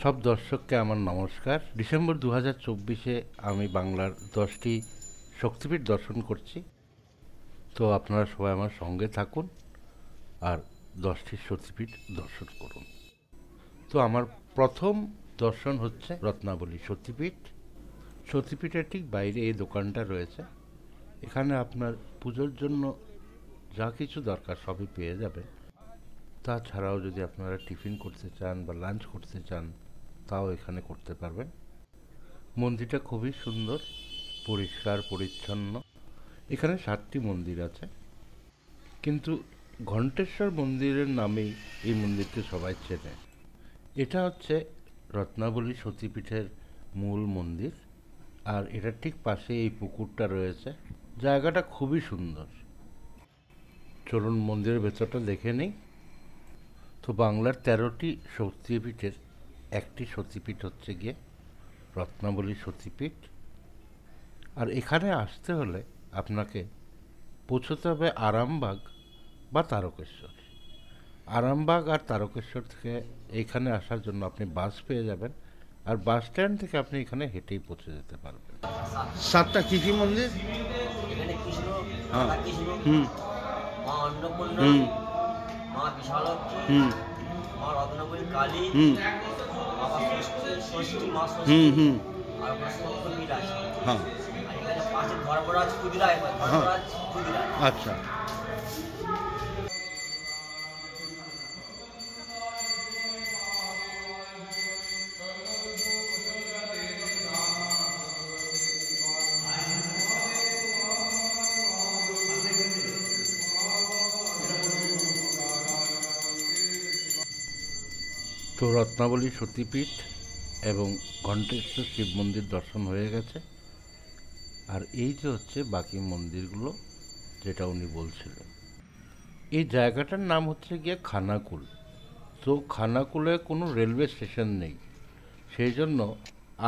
সব দর্শককে আমার নমস্কার। ডিসেম্বর 2024-এ আমি বাংলার 10টি শক্তিপীঠ দর্শন করছি। তো আপনারা সবাই আমার সঙ্গে থাকুন আর 10টি শক্তিপীঠ দর্শন করুন। তো আমার প্রথম দর্শন হচ্ছে রত্নাবলী সতীপীঠ। সতীপীঠের ঠিক বাইরে এই দোকানটা রয়েছে। এখানে আপনার পুজোর জন্য যা কিছু দরকার সবই পেয়ে যাবেন। তাছাড়াও যদি আপনারা টিফিন করতে চান বা লাঞ্চ করতে চান তাও এখানে করতে পারবেন। মন্দিরটা খুবই সুন্দর, পরিষ্কার পরিচ্ছন্ন। এখানে 7টি মন্দির আছে, কিন্তু ঘণ্টেশ্বর মন্দিরের নামেই এই মন্দিরকে সবাই চেনে। এটা হচ্ছে রত্নাবলী সতীপীঠের মূল মন্দির, আর এটার ঠিক পাশে এই পুকুরটা রয়েছে। জায়গাটা খুবই সুন্দর। চলুন মন্দিরের ভেতরটা দেখে নিই। তো বাংলার 13টি শক্তিপীঠের একটি সতীপীঠ হচ্ছে গিয়ে রত্নাবলী সতীপীঠ। আর এখানে আসতে হলে আপনাকে পৌঁছতে হবে আরামবাগ বা তারকেশ্বর। আরামবাগ আর তারকেশ্বর থেকে এইখানে আসার জন্য আপনি বাস পেয়ে যাবেন, আর বাস স্ট্যান্ড থেকে আপনি এখানে হেঁটেই পৌঁছে যেতে পারবেন। 7টা কী কী মন্দির? এখানে কৃষ্ণ, হ্যাঁ। রাধা কৃষ্ণ, মা অন্নপূর্ণা, মা বিশালক্ষী, মা রত্নাবলী কালী, বাবা ষষ্ঠী, মা ষষ্ঠী, আর ওখানে সপ্তমী আছে। হ্যাঁ, আর এখানে পাশে ধর্মরাজ ক্ষুদিরায়, ধর্মরাজ ক্ষুদিরায়। আচ্ছা। তো রত্নাবলী সতীপীঠ এবং ঘণ্টেশ্বর শিব মন্দির দর্শন হয়ে গেছে। আর এই যে হচ্ছে বাকি মন্দিরগুলো যেটা উনি বলছিলেন। এই জায়গাটার নাম হচ্ছে গিয়ে খানাকুল। তো খানাকুলে কোনো রেলওয়ে স্টেশন নেই, সেই জন্য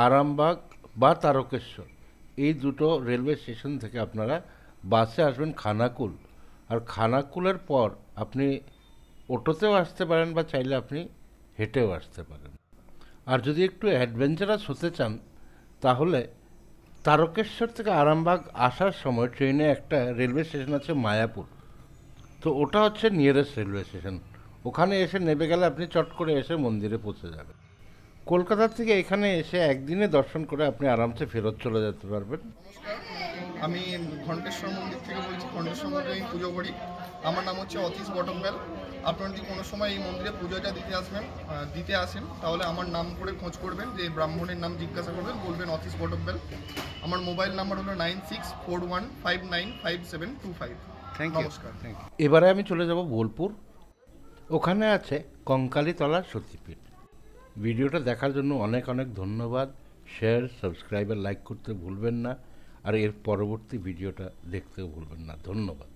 আরামবাগ বা তারকেশ্বর এই দুটো রেলওয়ে স্টেশন থেকে আপনারা বাসে আসবেন খানাকুল। আর খানাকুলের পর আপনি অটোতেও আসতে পারেন বা চাইলে আপনি হেঁটেও আসতে পারেন। আর যদি একটু অ্যাডভেঞ্চারাস হতে চান তাহলে তারকেশ্বর থেকে আরামবাগ আসার সময় ট্রেনে একটা রেলওয়ে স্টেশন আছে মায়াপুর। তো ওটা হচ্ছে নিয়ারেস্ট রেলওয়ে স্টেশন। ওখানে এসে নেমে গেলে আপনি চট করে এসে মন্দিরে পৌঁছে যাবেন। কলকাতা থেকে এখানে এসে একদিনে দর্শন করে আপনি আরামসে ফেরত চলে যেতে পারবেন। আমি ঘণ্টেশ্বর মন্দির থেকে বলছি। ঘণ্টেশ্বর মন্দিরে আমি পুজো করি। আমার নাম হচ্ছে অতীশ বটকবেল। আপনারা যদি কোনো সময় এই মন্দিরে পুজোটা দিতে আসেন তাহলে আমার নাম করে খোঁজ করবেন, যে ব্রাহ্মণের নাম জিজ্ঞাসা করবেন, বলবেন অতীশ বটকবেল। আমার মোবাইল নাম্বার হলো 9641595725। নমস্কার। এবারে আমি চলে যাব বোলপুর। ওখানে আছে কঙ্কালীতলা সতীপীঠ। ভিডিওটা দেখার জন্য অনেক অনেক ধন্যবাদ। শেয়ার, সাবস্ক্রাইব আর লাইক করতে ভুলবেন না, আর এর পরবর্তী ভিডিওটা দেখতেও ভুলবেন না। ধন্যবাদ।